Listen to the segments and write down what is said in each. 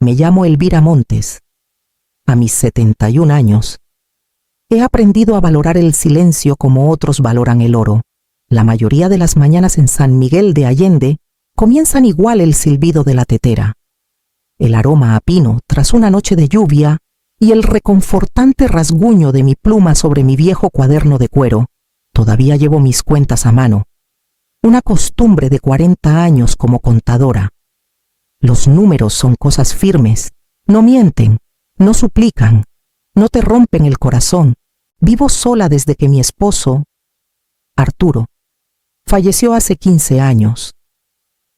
Me llamo Elvira Montes. A mis 71 años, he aprendido a valorar el silencio como otros valoran el oro. La mayoría de las mañanas en San Miguel de Allende comienzan igual el silbido de la tetera, el aroma a pino tras una noche de lluvia y el reconfortante rasguño de mi pluma sobre mi viejo cuaderno de cuero. Todavía llevo mis cuentas a mano, una costumbre de 40 años como contadora. Los números son cosas firmes, no mienten, no suplican, no te rompen el corazón. Vivo sola desde que mi esposo, Arturo, falleció hace 15 años.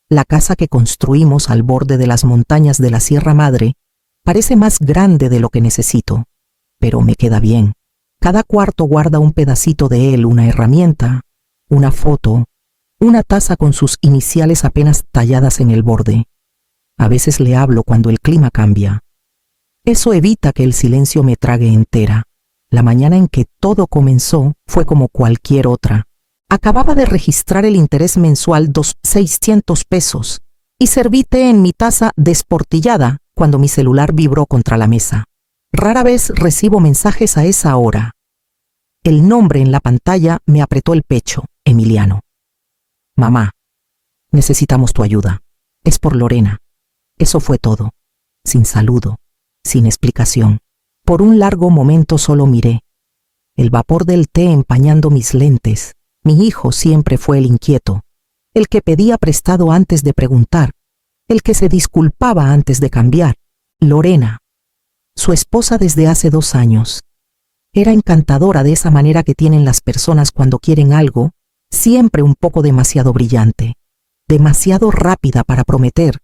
La casa que construimos al borde de las montañas de la Sierra Madre parece más grande de lo que necesito, pero me queda bien. Cada cuarto guarda un pedacito de él, una herramienta, una foto, una taza con sus iniciales apenas talladas en el borde. A veces le hablo cuando el clima cambia. Eso evita que el silencio me trague entera. La mañana en que todo comenzó fue como cualquier otra. Acababa de registrar el interés mensual 600 pesos y serví té en mi taza desportillada cuando mi celular vibró contra la mesa. Rara vez recibo mensajes a esa hora. El nombre en la pantalla me apretó el pecho, Emiliano. Mamá, necesitamos tu ayuda. Es por Lorena. Eso fue todo. Sin saludo, sin explicación. Por un largo momento solo miré. El vapor del té empañando mis lentes. Mi hijo siempre fue el inquieto, el que pedía prestado antes de preguntar, el que se disculpaba antes de cambiar. Lorena, su esposa desde hace 2 años. Era encantadora de esa manera que tienen las personas cuando quieren algo, siempre un poco demasiado brillante, demasiado rápida para prometer.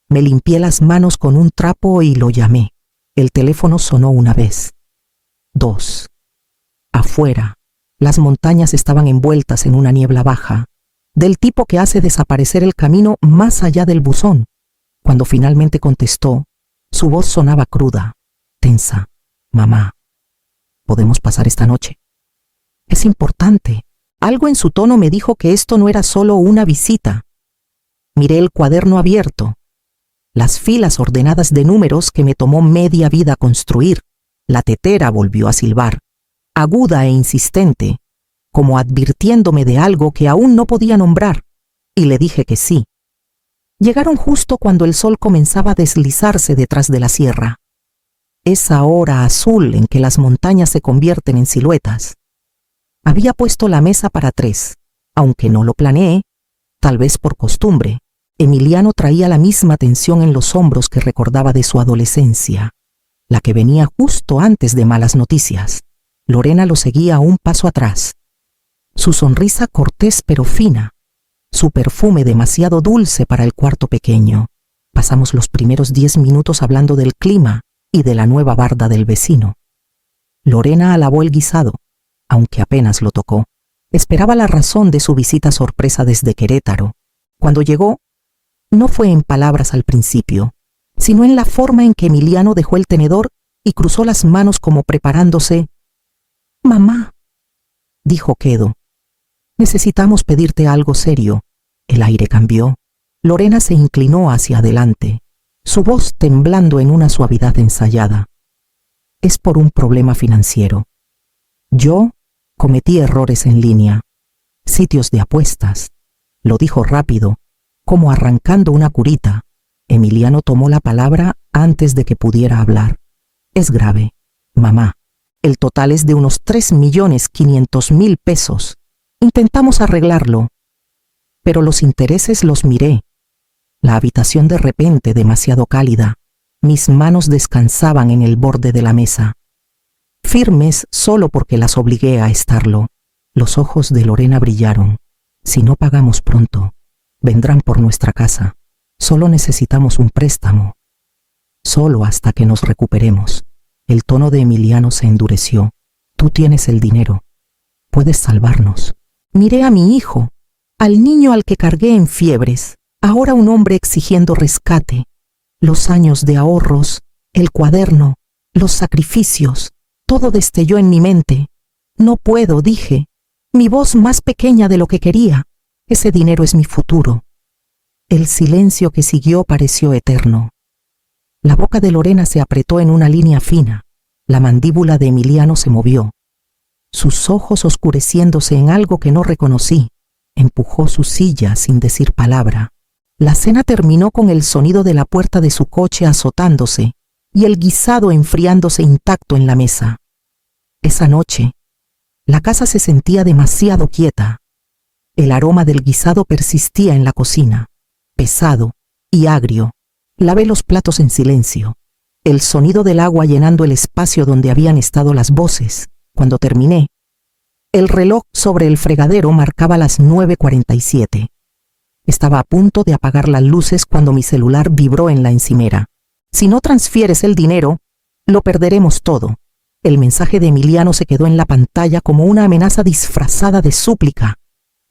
Me limpié las manos con un trapo y lo llamé. El teléfono sonó una vez. 2. Afuera, las montañas estaban envueltas en una niebla baja, del tipo que hace desaparecer el camino más allá del buzón. Cuando finalmente contestó, su voz sonaba cruda, tensa. Mamá, ¿podemos pasar esta noche? Es importante. Algo en su tono me dijo que esto no era solo una visita. Miré el cuaderno abierto, las filas ordenadas de números que me tomó media vida construir. La tetera volvió a silbar, aguda e insistente, como advirtiéndome de algo que aún no podía nombrar, y le dije que sí. Llegaron justo cuando el sol comenzaba a deslizarse detrás de la sierra. Esa hora azul en que las montañas se convierten en siluetas. Había puesto la mesa para 3, aunque no lo planeé, tal vez por costumbre. Emiliano traía la misma tensión en los hombros que recordaba de su adolescencia, la que venía justo antes de malas noticias. Lorena lo seguía a un paso atrás. Su sonrisa cortés pero fina, su perfume demasiado dulce para el cuarto pequeño. Pasamos los primeros 10 minutos hablando del clima y de la nueva barda del vecino. Lorena alabó el guisado, aunque apenas lo tocó. Esperaba la razón de su visita sorpresa desde Querétaro. Cuando llegó, no fue en palabras al principio, sino en la forma en que Emiliano dejó el tenedor y cruzó las manos como preparándose. «Mamá», dijo quedo, «necesitamos pedirte algo serio». El aire cambió. Lorena se inclinó hacia adelante, su voz temblando en una suavidad ensayada. «Es por un problema financiero. Yo cometí errores en línea, sitios de apuestas». Lo dijo rápido, como arrancando una curita. Emiliano tomó la palabra antes de que pudiera hablar. «Es grave, mamá. El total es de unos 3.500.000 pesos. Intentamos arreglarlo, pero los intereses los miré. La habitación de repente demasiado cálida. Mis manos descansaban en el borde de la mesa, firmes solo porque las obligué a estarlo. Los ojos de Lorena brillaron. «Si no pagamos pronto, vendrán por nuestra casa. Solo necesitamos un préstamo. Solo hasta que nos recuperemos». El tono de Emiliano se endureció. «Tú tienes el dinero. Puedes salvarnos». Miré a mi hijo, al niño al que cargué en fiebres, ahora un hombre exigiendo rescate. Los años de ahorros, el cuaderno, los sacrificios, todo destelló en mi mente. «No puedo», dije, mi voz más pequeña de lo que quería. «Ese dinero es mi futuro». El silencio que siguió pareció eterno. La boca de Lorena se apretó en una línea fina. La mandíbula de Emiliano se movió. Sus ojos oscureciéndose en algo que no reconocí, empujó su silla sin decir palabra. La cena terminó con el sonido de la puerta de su coche azotándose y el guisado enfriándose intacto en la mesa. Esa noche, la casa se sentía demasiado quieta. El aroma del guisado persistía en la cocina, pesado y agrio. Lavé los platos en silencio. El sonido del agua llenando el espacio donde habían estado las voces. Cuando terminé, el reloj sobre el fregadero marcaba las 9:47. Estaba a punto de apagar las luces cuando mi celular vibró en la encimera. Si no transfieres el dinero, lo perderemos todo. El mensaje de Emiliano se quedó en la pantalla como una amenaza disfrazada de súplica.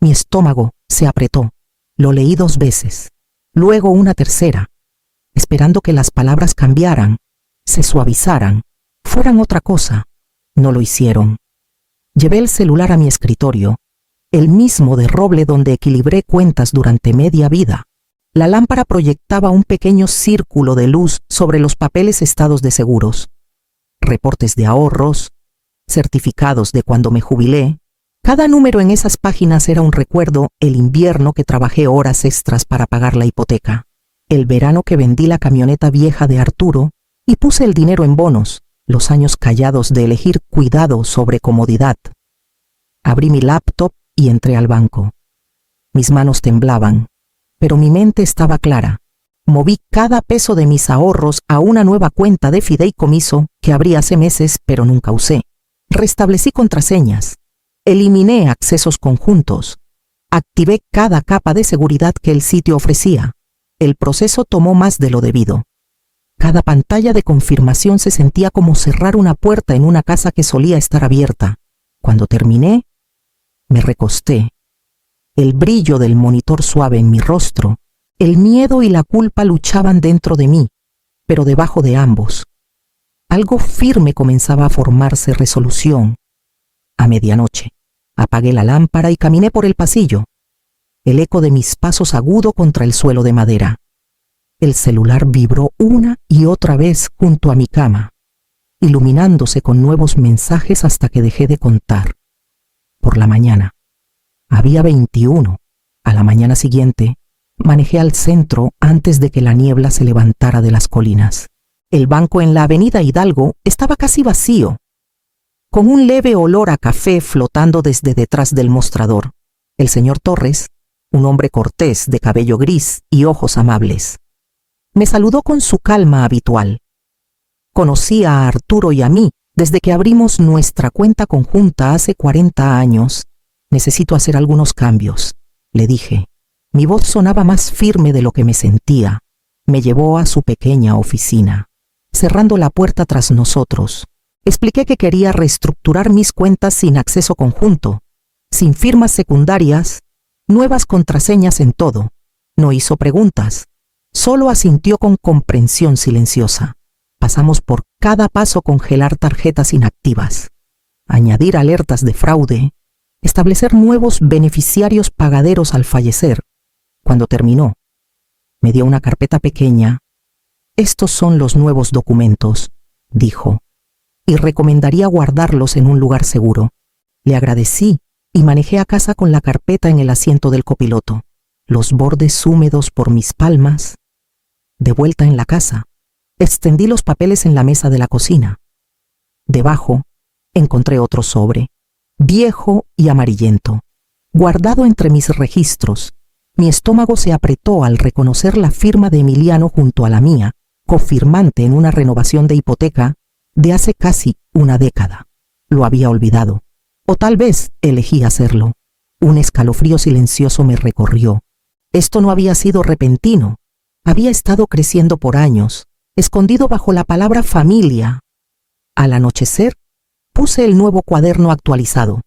Mi estómago se apretó. Lo leí 2 veces, luego una tercera, esperando que las palabras cambiaran, se suavizaran, fueran otra cosa. No lo hicieron. Llevé el celular a mi escritorio, el mismo de roble donde equilibré cuentas durante media vida. La lámpara proyectaba un pequeño círculo de luz sobre los papeles estados de seguros, reportes de ahorros, certificados de cuando me jubilé. Cada número en esas páginas era un recuerdo, el invierno que trabajé horas extras para pagar la hipoteca, el verano que vendí la camioneta vieja de Arturo y puse el dinero en bonos, los años callados de elegir cuidado sobre comodidad. Abrí mi laptop y entré al banco. Mis manos temblaban, pero mi mente estaba clara. Moví cada peso de mis ahorros a una nueva cuenta de fideicomiso que abrí hace meses pero nunca usé. Restablecí contraseñas. Eliminé accesos conjuntos. Activé cada capa de seguridad que el sitio ofrecía. El proceso tomó más de lo debido. Cada pantalla de confirmación se sentía como cerrar una puerta en una casa que solía estar abierta. Cuando terminé, me recosté. El brillo del monitor suave en mi rostro, el miedo y la culpa luchaban dentro de mí, pero debajo de ambos. Algo firme comenzaba a formarse resolución. A medianoche, apagué la lámpara y caminé por el pasillo. El eco de mis pasos agudo contra el suelo de madera. El celular vibró una y otra vez junto a mi cama, iluminándose con nuevos mensajes hasta que dejé de contar. Por la mañana, había 21. A la mañana siguiente, manejé al centro antes de que la niebla se levantara de las colinas. El banco en la avenida Hidalgo estaba casi vacío, con un leve olor a café flotando desde detrás del mostrador. El señor Torres, un hombre cortés de cabello gris y ojos amables, me saludó con su calma habitual. Conocía a Arturo y a mí desde que abrimos nuestra cuenta conjunta hace 40 años. Necesito hacer algunos cambios, le dije. Mi voz sonaba más firme de lo que me sentía. Me llevó a su pequeña oficina, cerrando la puerta tras nosotros. Expliqué que quería reestructurar mis cuentas sin acceso conjunto, sin firmas secundarias, nuevas contraseñas en todo. No hizo preguntas. Solo asintió con comprensión silenciosa. Pasamos por cada paso: congelar tarjetas inactivas, añadir alertas de fraude, establecer nuevos beneficiarios pagaderos al fallecer. Cuando terminó, me dio una carpeta pequeña. Estos son los nuevos documentos, dijo, y recomendaría guardarlos en un lugar seguro. Le agradecí y manejé a casa con la carpeta en el asiento del copiloto, los bordes húmedos por mis palmas. De vuelta en la casa, extendí los papeles en la mesa de la cocina. Debajo, encontré otro sobre, viejo y amarillento, guardado entre mis registros. Mi estómago se apretó al reconocer la firma de Emiliano junto a la mía, cofirmante en una renovación de hipoteca de hace casi una década. Lo había olvidado, o tal vez elegí hacerlo. Un escalofrío silencioso me recorrió. Esto no había sido repentino. Había estado creciendo por años, escondido bajo la palabra familia. Al anochecer, puse el nuevo cuaderno actualizado,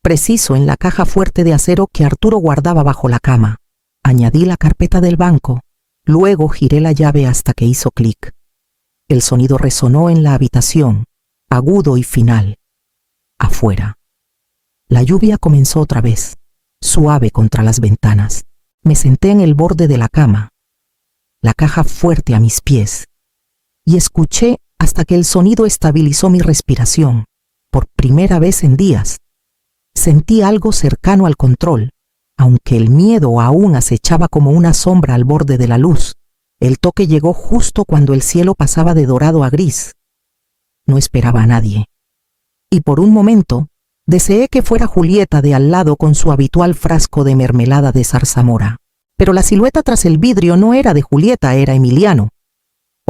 preciso en la caja fuerte de acero que Arturo guardaba bajo la cama. Añadí la carpeta del banco, luego giré la llave hasta que hizo clic. El sonido resonó en la habitación, agudo y final. Afuera. La lluvia comenzó otra vez, suave contra las ventanas. Me senté en el borde de la cama, la caja fuerte a mis pies. y escuché hasta que el sonido estabilizó mi respiración. Por primera vez en días, sentí algo cercano al control. Aunque el miedo aún acechaba como una sombra al borde de la luz, el toque llegó justo cuando el cielo pasaba de dorado a gris. No esperaba a nadie. Y por un momento, deseé que fuera Julieta de al lado con su habitual frasco de mermelada de zarzamora. Pero la silueta tras el vidrio no era de Julieta, era Emiliano.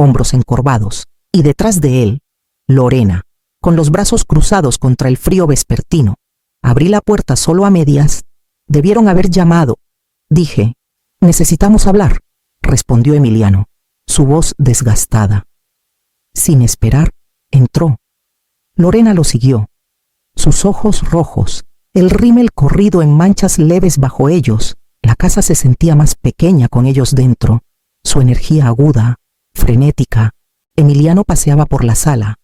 Hombros encorvados, y detrás de él, Lorena, con los brazos cruzados contra el frío vespertino. Abrí la puerta solo a medias. Debieron haber llamado. Dije, necesitamos hablar, respondió Emiliano, su voz desgastada. Sin esperar, entró. Lorena lo siguió. Sus ojos rojos, el rímel corrido en manchas leves bajo ellos. La casa se sentía más pequeña con ellos dentro. Su energía aguda, frenética. Emiliano paseaba por la sala.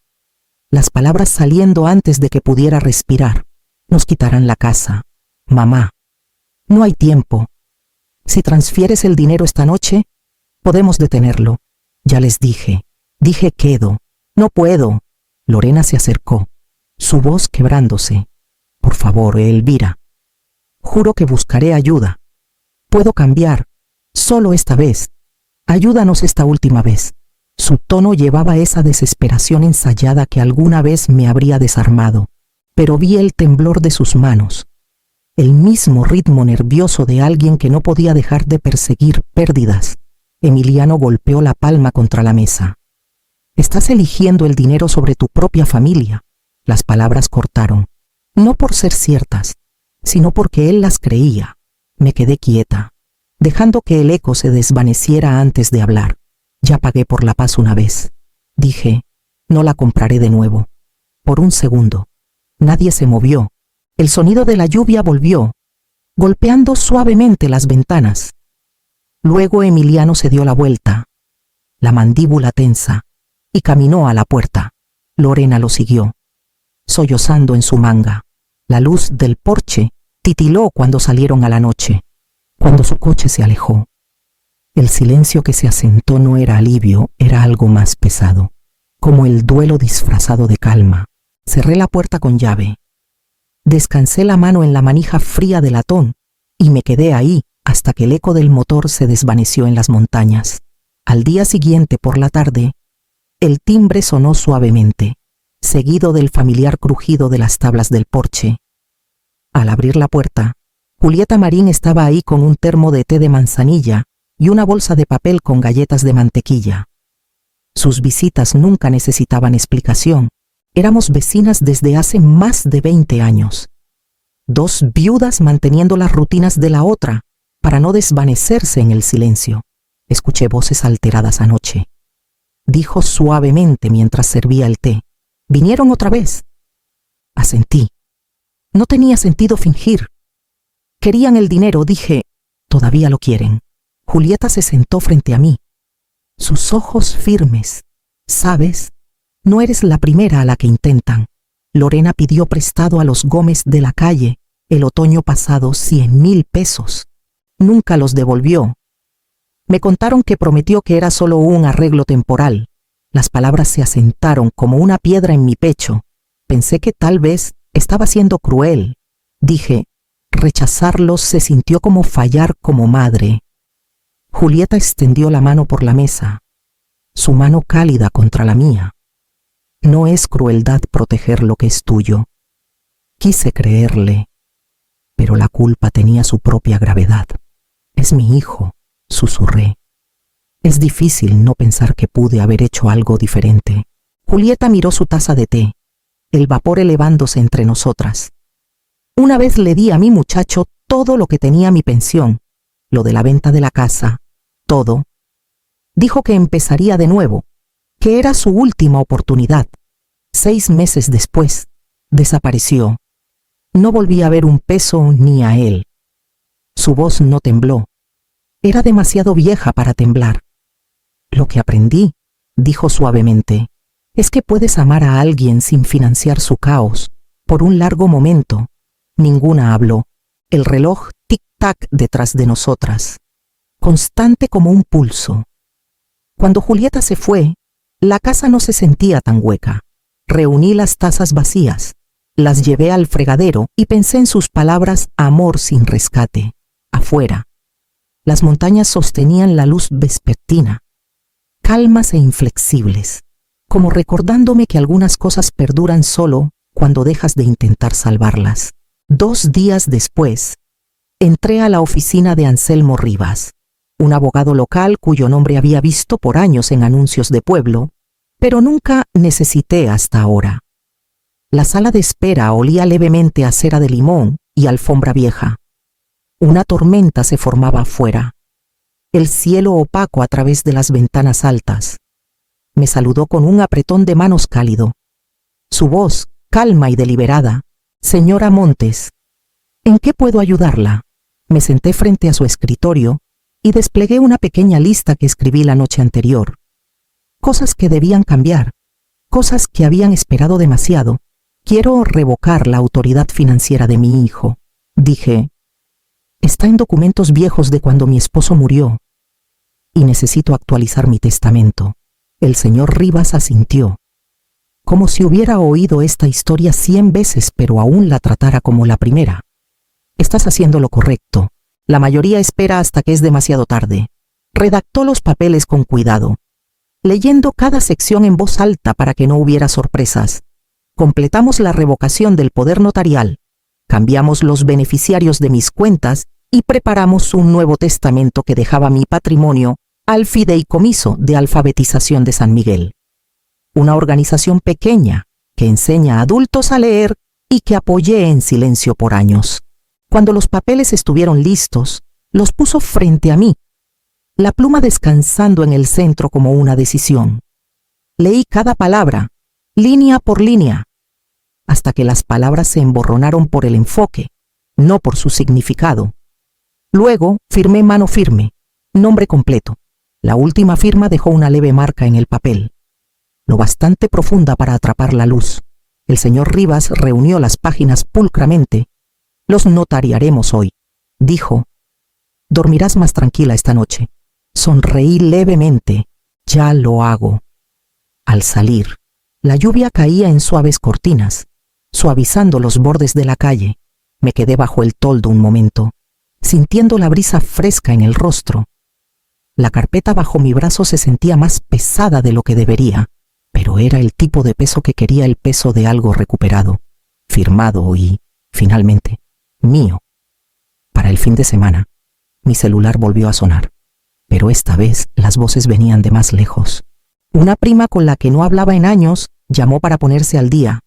Las palabras saliendo antes de que pudiera respirar. Nos quitarán la casa. Mamá. No hay tiempo. Si transfieres el dinero esta noche, podemos detenerlo. Ya les dije. Dije quedo. No puedo. Lorena se acercó, su voz quebrándose. Por favor, Elvira. Juro que buscaré ayuda. Puedo cambiar. Solo esta vez. Ayúdanos esta última vez. Su tono llevaba esa desesperación ensayada que alguna vez me habría desarmado. Pero vi el temblor de sus manos. El mismo ritmo nervioso de alguien que no podía dejar de perseguir pérdidas. Emiliano golpeó la palma contra la mesa. Estás eligiendo el dinero sobre tu propia familia. Las palabras cortaron, no por ser ciertas, sino porque él las creía. Me quedé quieta, dejando que el eco se desvaneciera antes de hablar. Ya pagué por la paz una vez. Dije, no la compraré de nuevo. Por un segundo. Nadie se movió. El sonido de la lluvia volvió, golpeando suavemente las ventanas. Luego Emiliano se dio la vuelta, la mandíbula tensa, y caminó a la puerta. Lorena lo siguió, sollozando en su manga. La luz del porche titiló cuando salieron a la noche, cuando su coche se alejó. El silencio que se asentó no era alivio, era algo más pesado, como el duelo disfrazado de calma. Cerré la puerta con llave. Descansé la mano en la manija fría de latón y me quedé ahí hasta que el eco del motor se desvaneció en las montañas. Al día siguiente por la tarde, el timbre sonó suavemente, seguido del familiar crujido de las tablas del porche. Al abrir la puerta, Julieta Marín estaba ahí con un termo de té de manzanilla y una bolsa de papel con galletas de mantequilla. Sus visitas nunca necesitaban explicación. Éramos vecinas desde hace más de 20 años. Dos viudas manteniendo las rutinas de la otra para no desvanecerse en el silencio. Escuché voces alteradas anoche. Dijo suavemente mientras servía el té. ¿Vinieron otra vez? Asentí. No tenía sentido fingir. Querían el dinero, dije. Todavía lo quieren. Julieta se sentó frente a mí. Sus ojos firmes. ¿Sabes? No eres la primera a la que intentan. Lorena pidió prestado a los Gómez de la calle el otoño pasado 100,000 pesos. Nunca los devolvió. Me contaron que prometió que era solo un arreglo temporal. Las palabras se asentaron como una piedra en mi pecho. Pensé que tal vez estaba siendo cruel. Dije, rechazarlos se sintió como fallar como madre. Julieta extendió la mano por la mesa, su mano cálida contra la mía. No es crueldad proteger lo que es tuyo. Quise creerle, pero la culpa tenía su propia gravedad. Es mi hijo, susurré. Es difícil no pensar que pude haber hecho algo diferente. Julieta miró su taza de té, el vapor elevándose entre nosotras. Una vez le di a mi muchacho todo lo que tenía mi pensión, lo de la venta de la casa, todo. Dijo que empezaría de nuevo, que era su última oportunidad. 6 meses después, desapareció. No volví a ver un peso ni a él. Su voz no tembló. Era demasiado vieja para temblar. Lo que aprendí, dijo suavemente, es que puedes amar a alguien sin financiar su caos. Por un largo momento, ninguna habló. El reloj tic-tac detrás de nosotras, constante como un pulso. Cuando Julieta se fue, La casa no se sentía tan hueca. Reuní las tazas vacías, las llevé al fregadero y pensé en sus palabras amor sin rescate. Afuera, las montañas sostenían la luz vespertina, calmas e inflexibles, como recordándome que algunas cosas perduran solo cuando dejas de intentar salvarlas. 2 días después, entré a la oficina de Anselmo Rivas, un abogado local cuyo nombre había visto por años en anuncios de pueblo, pero nunca necesité hasta ahora. La sala de espera olía levemente a cera de limón y alfombra vieja. Una tormenta se formaba afuera, el cielo opaco a través de las ventanas altas. Me saludó con un apretón de manos cálido. Su voz, calma y deliberada: «Señora Montes, ¿en qué puedo ayudarla?». Me senté frente a su escritorio y desplegué una pequeña lista que escribí la noche anterior. Cosas que debían cambiar, cosas que habían esperado demasiado. «Quiero revocar la autoridad financiera de mi hijo», dije. «Está en documentos viejos de cuando mi esposo murió. Y necesito actualizar mi testamento». El señor Rivas asintió, como si hubiera oído esta historia 100 veces, pero aún la tratara como la primera. «Estás haciendo lo correcto. La mayoría espera hasta que es demasiado tarde». Redactó los papeles con cuidado, leyendo cada sección en voz alta para que no hubiera sorpresas. Completamos la revocación del poder notarial, cambiamos los beneficiarios de mis cuentas y preparamos un nuevo testamento que dejaba mi patrimonio al Fideicomiso de Alfabetización de San Miguel, una organización pequeña que enseña a adultos a leer y que apoyé en silencio por años. Cuando los papeles estuvieron listos, los puso frente a mí, la pluma descansando en el centro como una decisión. Leí cada palabra, línea por línea, hasta que las palabras se emborronaron por el enfoque, no por su significado. Luego firmé mano firme, nombre completo. La última firma dejó una leve marca en el papel, lo bastante profunda para atrapar la luz. El señor Rivas reunió las páginas pulcramente. «Los notariaremos hoy», dijo. «Dormirás más tranquila esta noche». Sonreí levemente. «Ya lo hago». Al salir, la lluvia caía en suaves cortinas, suavizando los bordes de la calle. Me quedé bajo el toldo un momento, sintiendo la brisa fresca en el rostro. La carpeta bajo mi brazo se sentía más pesada de lo que debería, pero era el tipo de peso que quería, el peso de algo recuperado, firmado y, finalmente, mío. Para el fin de semana, mi celular volvió a sonar, pero esta vez las voces venían de más lejos. Una prima con la que no hablaba en años llamó para ponerse al día,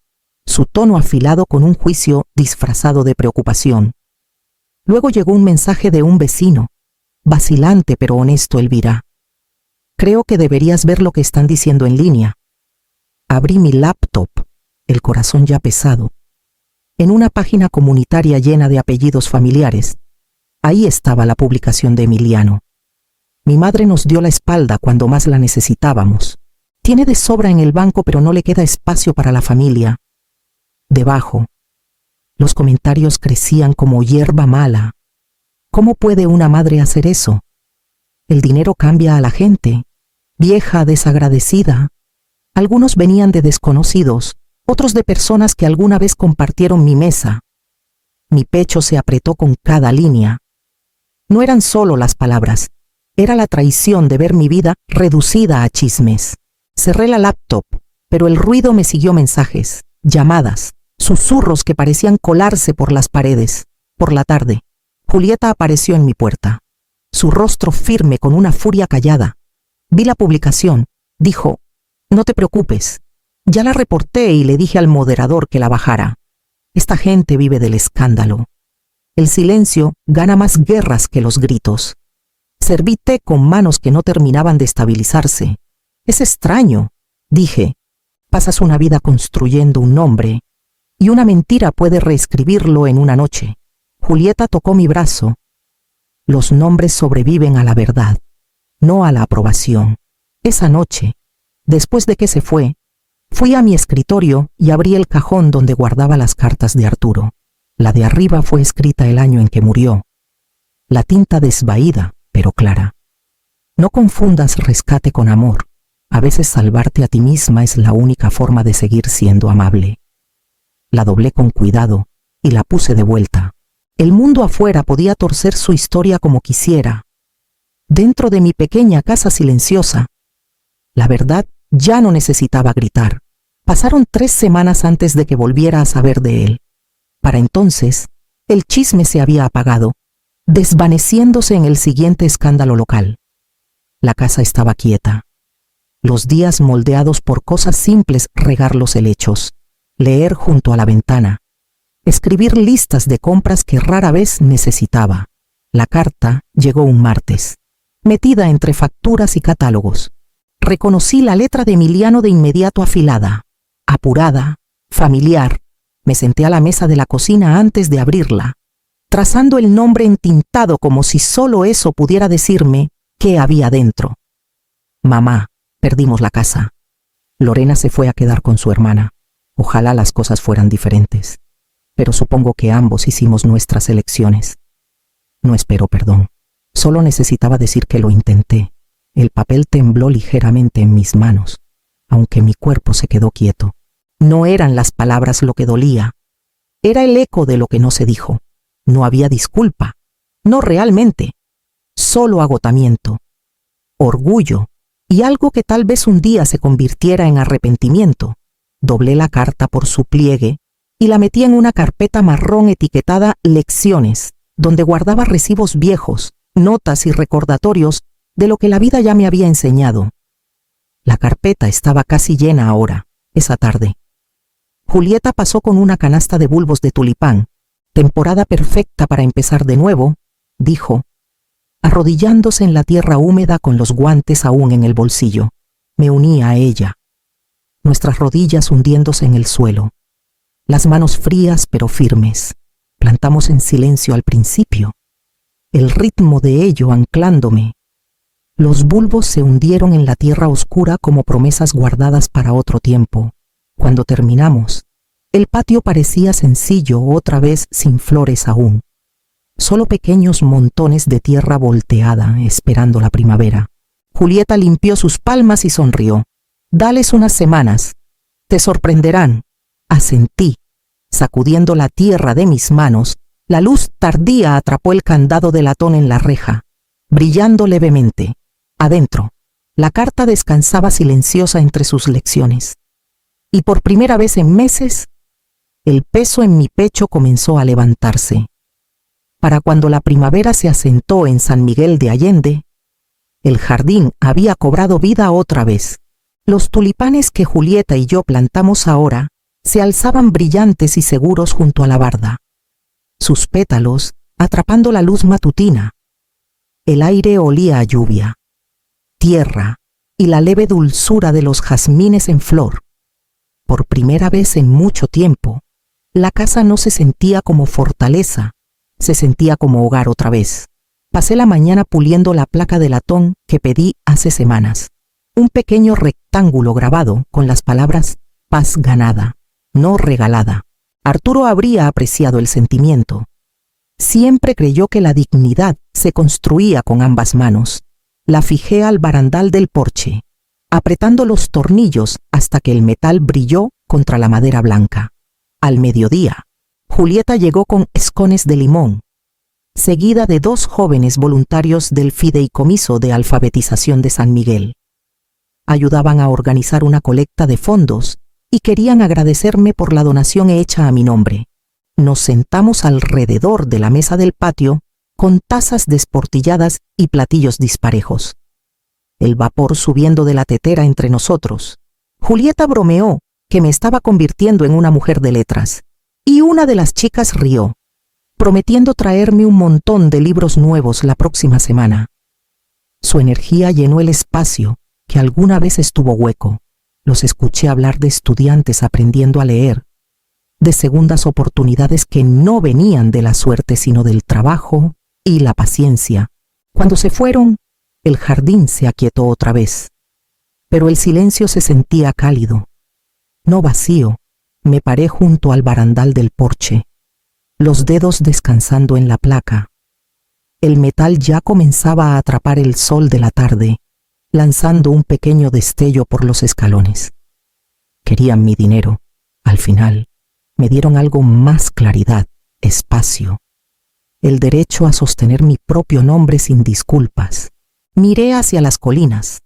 su tono afilado con un juicio disfrazado de preocupación. Luego llegó un mensaje de un vecino, vacilante pero honesto: «Elvira, creo que deberías ver lo que están diciendo en línea». Abrí mi laptop, el corazón ya pesado. En una página comunitaria llena de apellidos familiares, ahí estaba la publicación de Emiliano. Mi madre nos dio la espalda cuando más la necesitábamos. Tiene de sobra en el banco, pero no le queda espacio para la familia. Debajo, los comentarios crecían como hierba mala. ¿Cómo puede una madre hacer eso? El dinero cambia a la gente, vieja, desagradecida. Algunos venían de desconocidos, otros de personas que alguna vez compartieron mi mesa. Mi pecho se apretó con cada línea. No eran solo las palabras, era la traición de ver mi vida reducida a chismes. Cerré la laptop, pero el ruido me siguió: mensajes, llamadas, susurros que parecían colarse por las paredes. Por la tarde, Julieta apareció en mi puerta, su rostro firme con una furia callada. Vi la publicación, dijo: «No te preocupes, ya la reporté y le dije al moderador que la bajara. Esta gente vive del escándalo. El silencio gana más guerras que los gritos». Serví té con manos que no terminaban de estabilizarse. «Es extraño», dije. «Pasas una vida construyendo un nombre, y una mentira puede reescribirlo en una noche». Julieta tocó mi brazo. «Los nombres sobreviven a la verdad, no a la aprobación». Esa noche, después de que se fue, fui a mi escritorio y abrí el cajón donde guardaba las cartas de Arturo. La de arriba fue escrita el año en que murió. La tinta desvaída, pero clara. «No confundas rescate con amor. A veces salvarte a ti misma es la única forma de seguir siendo amable. La doblé con cuidado y la puse de vuelta. El mundo afuera podía torcer su historia como quisiera. Dentro de mi pequeña casa silenciosa, la verdad ya no necesitaba gritar. Pasaron 3 semanas antes de que volviera a saber de él. Para entonces, el chisme se había apagado, desvaneciéndose en el siguiente escándalo local. La casa estaba quieta. Los días moldeados por cosas simples: regar los helechos, leer junto a la ventana, escribir listas de compras que rara vez necesitaba. La carta llegó un martes, metida entre facturas y catálogos. Reconocí la letra de Emiliano de inmediato, afilada, apurada, familiar. Me senté a la mesa de la cocina antes de abrirla, trazando el nombre entintado como si solo eso pudiera decirme qué había dentro. Mamá, perdimos la casa. Lorena se fue a quedar con su hermana. Ojalá las cosas fueran diferentes, pero supongo que ambos hicimos nuestras elecciones. No espero perdón. Solo necesitaba decir que lo intenté. El papel tembló ligeramente en mis manos, aunque mi cuerpo se quedó quieto. No eran las palabras lo que dolía. Era el eco de lo que no se dijo. No había disculpa. No realmente. Solo agotamiento, orgullo y algo que tal vez un día se convirtiera en arrepentimiento. Doblé la carta por su pliegue y la metí en una carpeta marrón etiquetada Lecciones, donde guardaba recibos viejos, notas y recordatorios de lo que la vida ya me había enseñado. La carpeta estaba casi llena ahora, esa tarde. Julieta pasó con una canasta de bulbos de tulipán. Temporada perfecta para empezar de nuevo, dijo, arrodillándose en la tierra húmeda con los guantes aún en el bolsillo. Me uní a ella, nuestras rodillas hundiéndose en el suelo, las manos frías pero firmes. Plantamos en silencio al principio, el ritmo de ello anclándome. Los bulbos se hundieron en la tierra oscura como promesas guardadas para otro tiempo. Cuando terminamos, el patio parecía sencillo, otra vez sin flores aún. Solo pequeños montones de tierra volteada esperando la primavera. Julieta limpió sus palmas y sonrió. Dales unas semanas. Te sorprenderán. Asentí. Sacudiendo la tierra de mis manos, la luz tardía atrapó el candado de latón en la reja, brillando levemente. Adentro, la carta descansaba silenciosa entre sus lecciones. Y por primera vez en meses, el peso en mi pecho comenzó a levantarse. Para cuando la primavera se asentó en San Miguel de Allende, el jardín había cobrado vida otra vez. Los tulipanes que Julieta y yo plantamos ahora se alzaban brillantes y seguros junto a la barda, sus pétalos atrapando la luz matutina. El aire olía a lluvia, tierra y la leve dulzura de los jazmines en flor. Por primera vez en mucho tiempo, la casa no se sentía como fortaleza, se sentía como hogar otra vez. Pasé la mañana puliendo la placa de latón que pedí hace semanas. Un pequeño rectángulo grabado con las palabras paz ganada, no regalada. Arturo habría apreciado el sentimiento. Siempre creyó que la dignidad se construía con ambas manos. La fijé al barandal del porche, apretando los tornillos hasta que el metal brilló contra la madera blanca. Al mediodía, Julieta llegó con escones de limón, seguida de 2 jóvenes voluntarios del Fideicomiso de Alfabetización de San Miguel. Ayudaban a organizar una colecta de fondos y querían agradecerme por la donación hecha a mi nombre. Nos sentamos alrededor de la mesa del patio con tazas desportilladas y platillos disparejos. El vapor subiendo de la tetera entre nosotros. Julieta bromeó que me estaba convirtiendo en una mujer de letras, y una de las chicas rió, prometiendo traerme un montón de libros nuevos la próxima semana. Su energía llenó el espacio que alguna vez estuvo hueco. Los escuché hablar de estudiantes aprendiendo a leer, de segundas oportunidades que no venían de la suerte sino del trabajo y la paciencia. Cuando se fueron, el jardín se aquietó otra vez, pero el silencio se sentía cálido, no vacío. Me paré junto al barandal del porche, los dedos descansando en la placa. El metal ya comenzaba a atrapar el sol de la tarde. lanzando un pequeño destello por los escalones. Querían mi dinero. Al final, me dieron algo más: claridad, espacio, el derecho a sostener mi propio nombre sin disculpas. Miré hacia las colinas,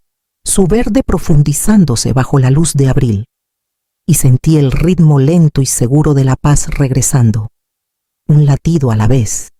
su verde profundizándose bajo la luz de abril, y sentí el ritmo lento y seguro de la paz regresando, un latido a la vez,